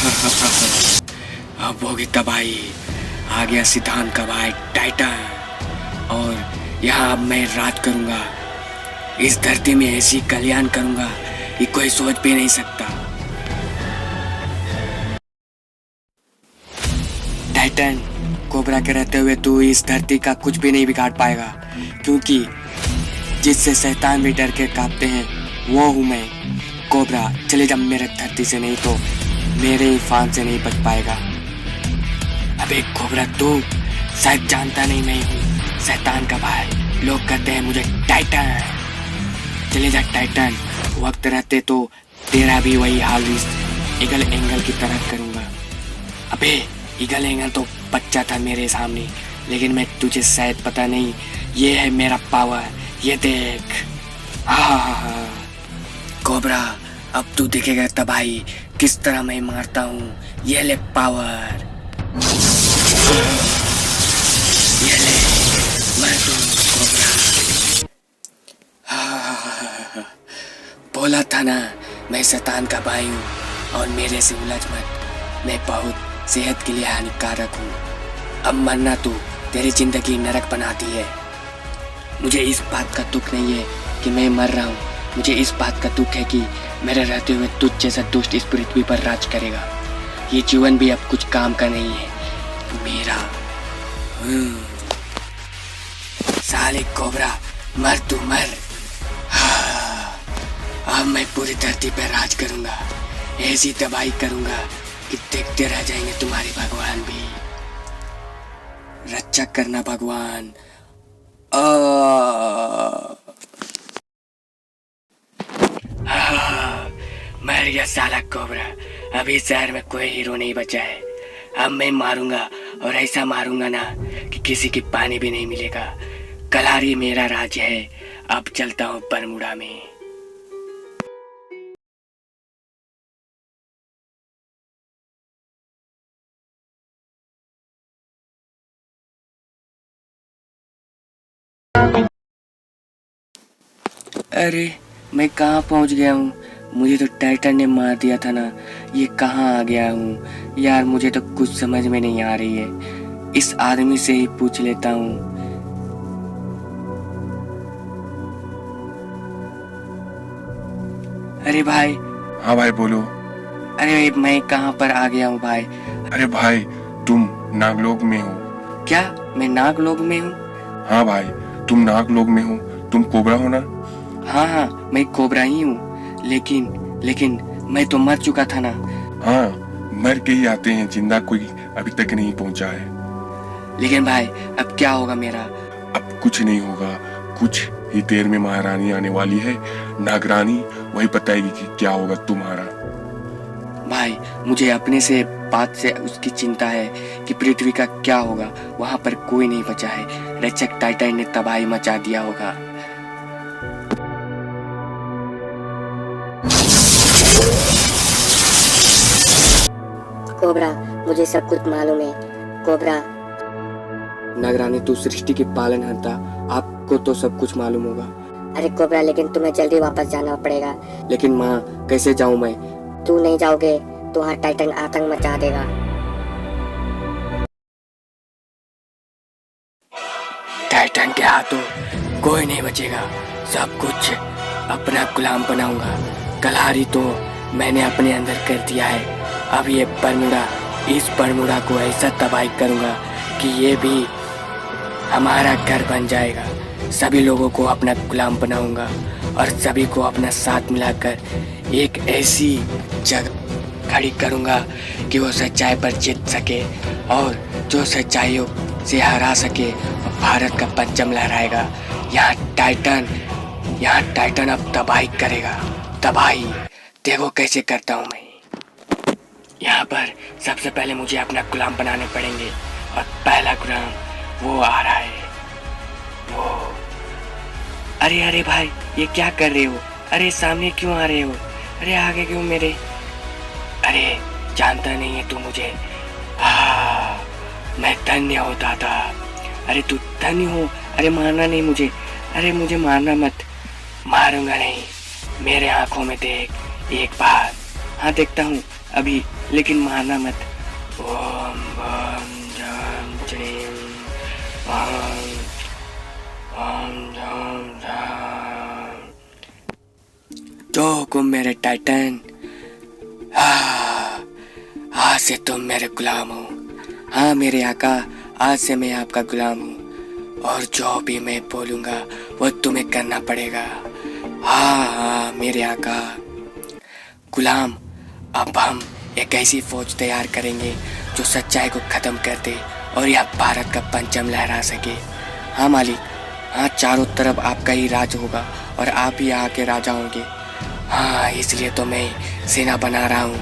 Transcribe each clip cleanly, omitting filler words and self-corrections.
अब होगी तबाही। आ गया सिद्धांत का भाई टाइटन, और यहाँ अब मैं राज करूंगा। इस धरती में ऐसी कल्याण करूंगा कि कोई सोच भी नहीं सकता। टाइटन, कोबरा के रहते हुए तू इस धरती का कुछ भी नहीं बिगाड़ पाएगा, क्योंकि जिससे शैतान भी डर के कांपते हैं वो हूँ मैं। कोबरा, चले जा मेरे धरती से, नहीं तो मेरे ही फान से नहीं बच पाएगा। अबे कोबरा, तू शायद जानता नहीं मैं हूँ शैतान का भाई। लोग कहते हैं मुझे टाइटन। चले जा टाइटन, वक्त रहते तो तेरा भी वही हाल इस ईगल एंगल की तरह करूँगा। अबे ईगल एंगल तो बच्चा था मेरे सामने, लेकिन मैं तुझे शायद पता नहीं, ये है मेरा पावर, ये देख। हाँ कोबरा, अब तू देखेगा तबाही किस तरह मैं मारता हूँ। ये ले पावर, ये ले, मैं तो कोबरा। बोला था ना मैं शैतान का भाई हूँ, और मेरे से उलझ मत, मैं बहुत सेहत के लिए हानिकारक हूँ। अब मरना तू तेरी जिंदगी नरक बनाती है। मुझे इस बात का दुख नहीं है कि मैं मर रहा हूँ, मुझे इस बात का दुख है कि मेरे रहते हुए तुझ जैसा दुष्ट इस पृथ्वी पर राज करेगा। ये जीवन भी अब कुछ काम का नहीं है मेरा। साले कोबरा, मर तू मर। अब मैं पूरी धरती पर राज करूंगा, ऐसी तबाही करूंगा कि देखते रह जाएंगे तुम्हारे भगवान भी। रक्षा करना भगवान। मर गया साला कोबरा। अभी शहर में कोई हीरो नहीं बचा है। अब मैं मारूंगा, और ऐसा मारूंगा ना कि किसी की पानी भी नहीं मिलेगा। कलारी मेरा राज्य है। अब चलता हूँ बरमुडा में। अरे मैं कहाँ पहुँच गया हूँ? मुझे तो टाइटन ने मार दिया था ना। ये कहाँ आ गया हूँ यार? मुझे तो कुछ समझ में नहीं आ रही है। इस आदमी से ही पूछ लेता हूँ। अरे भाई। हाँ भाई बोलो। अरे मैं कहाँ पर आ गया हूँ भाई? अरे भाई, तुम नागलोक में हो। क्या मैं नागलोक में हूँ? हाँ भाई, तुम नागलोक में हो। तुम कोबरा हो ना? हाँ मैं कोबरा ही हूँ, लेकिन मैं तो मर चुका था ना। हाँ, मर के ही आते हैं, जिंदा कोई अभी तक नहीं पहुंचा है। लेकिन भाई अब क्या होगा मेरा? अब कुछ नहीं होगा। कुछ ही देर में महारानी आने वाली है, नागरानी, वही बताएगी कि क्या होगा तुम्हारा। भाई मुझे अपने से बात से उसकी चिंता है कि पृथ्वी का क्या होगा। वहां पर कोई नहीं बचा है। रक्षक टाइटन ने तबाही मचा दिया होगा। कोबरा, मुझे सब कुछ मालूम है। कोबरा। नागरानी, तू सृष्टि की पालनहार, आपको तो सब कुछ मालूम होगा। अरे कोबरा, लेकिन तुम्हें जल्दी वापस जाना पड़ेगा। लेकिन माँ, कैसे जाऊँ मैं? तू नहीं जाओगे तो वहाँ टाइटन आतंक मचा देगा। टाइटन के हाथों कोई नहीं बचेगा। सब कुछ अपना गुलाम बनाऊंगा। कलहारी तो मैंने अपने अंदर कर दिया है। अब ये बरमुडा, इस बरमुडा को ऐसा तबाही करूंगा कि ये भी हमारा घर बन जाएगा। सभी लोगों को अपना गुलाम बनाऊंगा, और सभी को अपना साथ मिलाकर एक ऐसी जगह खड़ी करूंगा कि वो सच्चाई पर जीत सके, और जो सच्चाइयों से हरा सके वो भारत का परचम लहराएगा। यहाँ टाइटन अब तबाही करेगा। तबाही देखो कैसे करता हूँ मैं। यहाँ पर सबसे पहले मुझे अपना गुलाम बनाने पड़ेंगे, और पहला गुलाम वो आ रहा है। वो अरे भाई, ये क्या कर रहे हो? अरे सामने क्यों आ रहे हो? अरे आगे क्यों मेरे? अरे जानता नहीं है तू मुझे? मैं धन्य होता था। अरे तू धन्य हो? अरे मारना नहीं मुझे। अरे मुझे मारना मत। मारूंगा नहीं। मेरे आंखों में देख एक बार। हाँ देखता हूँ। अभी, लेकिन मारना मत। ओम भम जम जम ओम ओम जम जम। जो हुकुम मेरे टाइटन। आज से तुम मेरे गुलाम हो। हाँ मेरे आका, आज से मैं आपका गुलाम हूँ और जो भी मैं बोलूँगा वो तुम्हें करना पड़ेगा। हाँ मेरे आका। गुलाम, अब हम एक ऐसी फौज तैयार करेंगे जो सच्चाई को ख़त्म कर दे और यह भारत का परचम लहरा सके। हाँ मालिक, हाँ चारों तरफ आपका ही राज होगा और आप ही यहाँ के राजा होंगे। हाँ इसलिए तो मैं सेना बना रहा हूँ,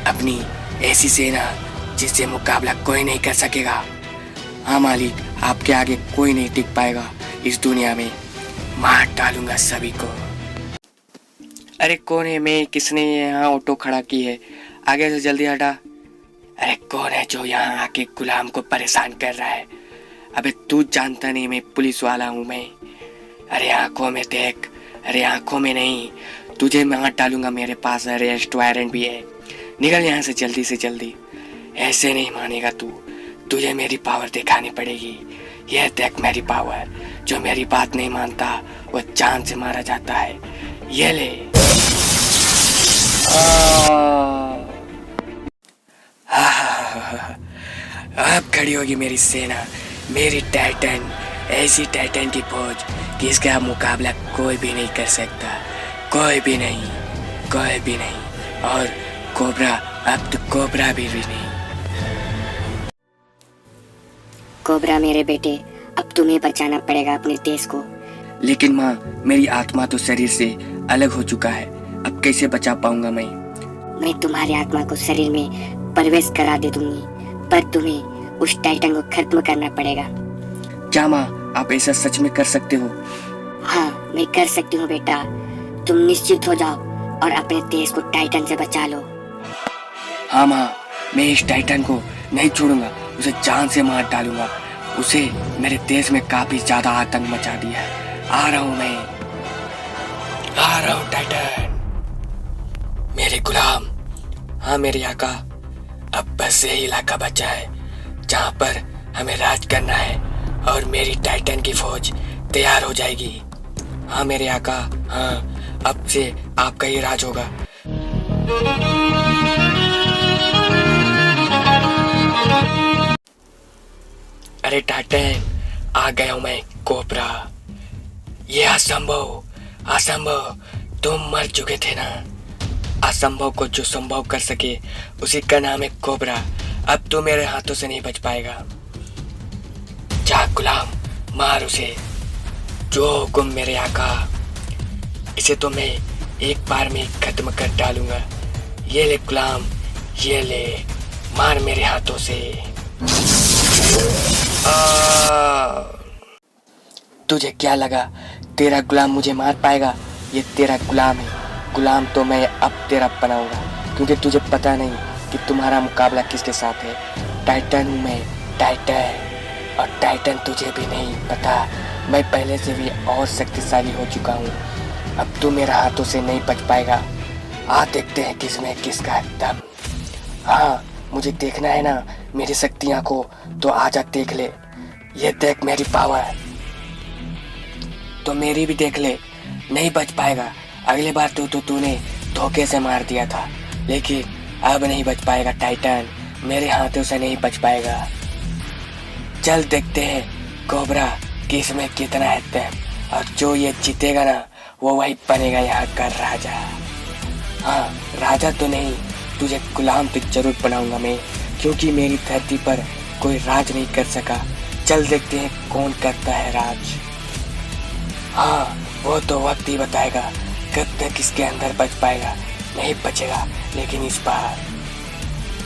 अपनी ऐसी सेना जिससे मुकाबला कोई नहीं कर सकेगा। हाँ मालिक, आपके आगे कोई नहीं टिक पाएगा इस दुनिया में। मार डालूंगा सभी को। अरे कौन है? मैं किसने यहाँ ऑटो खड़ा की है? आगे से जल्दी हटा। अरे कौन है जो यहाँ आके गुलाम को परेशान कर रहा है? अबे तू जानता नहीं मैं पुलिस वाला हूँ मैं। अरे आंखों में देख। अरे आंखों में नहीं, तुझे मार डालूंगा। मेरे पास अरेस्ट वारंट भी है। निकल यहाँ से जल्दी। ऐसे नहीं मानेगा तू, तुझे मेरी पावर दिखानी पड़ेगी। यह देख मेरी पावर। जो मेरी बात नहीं मानता वो जान से मारा जाता है। ये ले। अब खड़ी होगी मेरी सेना, मेरी टाइटन, ऐसी टाइटन की फौज कि इसका मुकाबला कोई भी नहीं कर सकता। कोई भी नहीं। और कोबरा, अब तो कोबरा भी नहीं। कोबरा मेरे बेटे, अब तुम्हें बचाना पड़ेगा अपने देश को। लेकिन माँ, मेरी आत्मा तो शरीर से अलग हो चुका है, अब कैसे बचा पाऊंगा मैं? मैं तुम्हारी आत्मा को शरीर में प्रवेश करा दे दूंगी, पर तुम्हें उस टाइटन को खत्म करना पड़ेगा। क्या माँ, आप ऐसा सच में कर सकते हो? हाँ मैं कर सकती हूँ बेटा। तुम निश्चित हो जाओ और अपने देश को टाइटन से बचा लो। हाँ माँ, मैं इस टाइटन को नहीं छोड़ूंगा, उसे जान से मार डालूंगा। उसे मेरे देश में काफी ज्यादा आतंक मचा दिया है। आ रहा हूँ टाइटन, मेरे गुलाम। हाँ मेरे आका, अब बस यही इलाका बचा है जहाँ पर हमें राज करना है और मेरी टाइटन की फौज तैयार हो जाएगी। हाँ मेरे आका, हाँ अब से आपका ही राज होगा। अरे टाइटन, आ गया हूँ मैं कोबरा। ये असंभव, तुम मर चुके थे ना। असंभव को जो संभव कर सके उसी का नाम है कोबरा। अब तो मेरे हाथों से नहीं बच पाएगा। जा गुलाम, मार उसे। जो हुकुम मेरे आका। इसे तो मैं एक बार में खत्म कर डालूंगा। ये ले गुलाम, ये ले, मार मेरे हाथों से। तुझे क्या लगा तेरा गुलाम मुझे मार पाएगा? ये तेरा गुलाम है। गुलाम तो मैं अब तेरा बनाऊंगा, क्योंकि तुझे पता नहीं कि तुम्हारा मुकाबला किसके साथ है। टाइटन हूँ मैं, टाइटन। और टाइटन तुझे भी नहीं पता, मैं पहले से भी और शक्तिशाली हो चुका हूँ। अब तू मेरे हाथों से नहीं बच पाएगा। आ देखते हैं किसमें किसका है दम। हाँ मुझे देखना है ना मेरी शक्तियाँ को, तो आजा देख ले। ये देख मेरी पावर, तो मेरी भी देख ले। नहीं बच पाएगा। अगले बार तो तूने धोखे से मार दिया था, लेकिन अब नहीं बच पाएगा टाइटन, मेरे हाथों से नहीं बच पाएगा। चल देखते हैं कोबरा किसमें कितना है दम, और जो ये जीतेगा ना वो वही बनेगा यहाँ का राजा। हाँ राजा तो नहीं, तुझे गुलाम तो जरूर बनाऊंगा मैं, क्योंकि मेरी धरती पर कोई राज नहीं कर सका। चल देखते हैं कौन करता है राज। हाँ वो तो वक्त ही बताएगा कब तक इसके अंदर बच पाएगा। नहीं बचेगा, लेकिन इस बार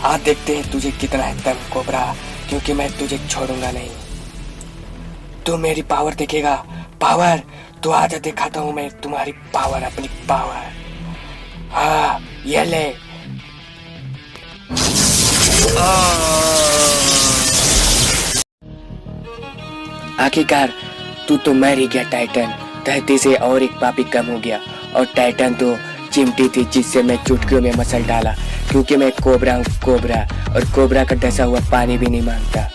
आज देखते हैं तुझे कितना है दम कोबरा, क्योंकि मैं तुझे छोड़ूंगा नहीं। तू मेरी पावर देखेगा। पावर तो आजा दिखाता हूँ मैं तुम्हारी पावर, अपनी पावर। हाँ ये ले। आखिरकार तू तो मर ही गया टाइटन। धरती से और एक पापी कम हो गया, और टाइटन तो चिमटी थी जिससे मैं चुटकियों में मसल डाला। क्योंकि मैं कोबरा हूँ, कोबरा, और कोबरा का डसा हुआ पानी भी नहीं मांगता।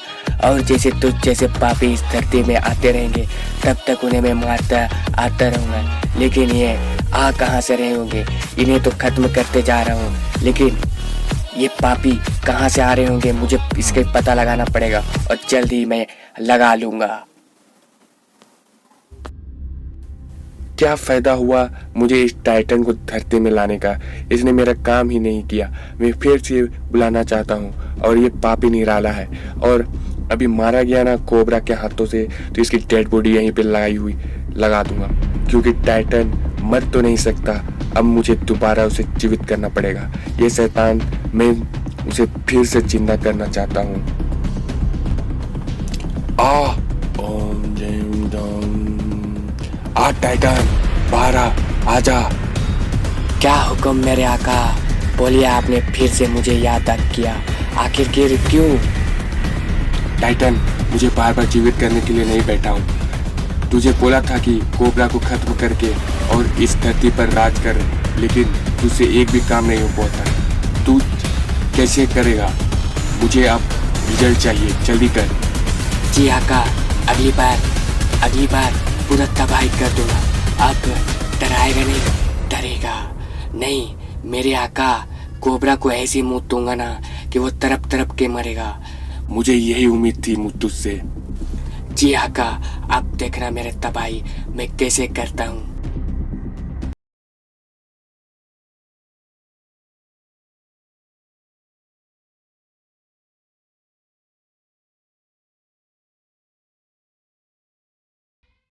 और जैसे तुझ जैसे पापी इस धरती में आते रहेंगे तब तक उन्हें मैं मारता आता रहूँगा। लेकिन ये आ कहाँ से रहे होंगे, इन्हें तो खत्म करते जा रहा हूँ, लेकिन ये पापी कहाँ से आ रहे होंगे मुझे इसका पता लगाना पड़ेगा और जल्द ही मैं लगा लूँगा। क्या फायदा हुआ मुझे इस टाइटन को धरती में लाने का, इसने मेरा काम ही नहीं किया। मैं फिर से बुलाना चाहता हूँ और ये पापी निराला है और अभी मारा गया ना कोबरा के हाथों से, तो इसकी डेड बॉडी यहीं पे लगा दूंगा, क्योंकि टाइटन मर तो नहीं सकता। अब मुझे दोबारा उसे जीवित करना पड़ेगा। ये शैतान, मैं उसे फिर से जिंदा करना चाहता हूँ। ओम जय डोम। आ टाइटन, बाहर आजा। क्या हुक्म मेरे आका, बोलिए। आपने फिर से मुझे याद किया, आखिर क्यों? टाइटन, मुझे बार बार जीवित करने के लिए नहीं बैठा हूँ। तुझे बोला था कि कोबरा को खत्म करके और इस धरती पर राज कर, लेकिन तुझसे एक भी काम नहीं हो पाता। तू कैसे करेगा? मुझे अब रिजल्ट चाहिए, जल्दी कर। जी आका, अगली बार पूरा तबाही कर दूंगा। अब डराएगा नहीं, डरेगा नहीं। मेरे आका, कोबरा को ऐसी मुँह दूंगा ना कि वो तड़प तड़प के मरेगा। मुझे यही उम्मीद थी तुझसे। जी आका, आप देखना मेरे तबाही मैं कैसे करता हूँ।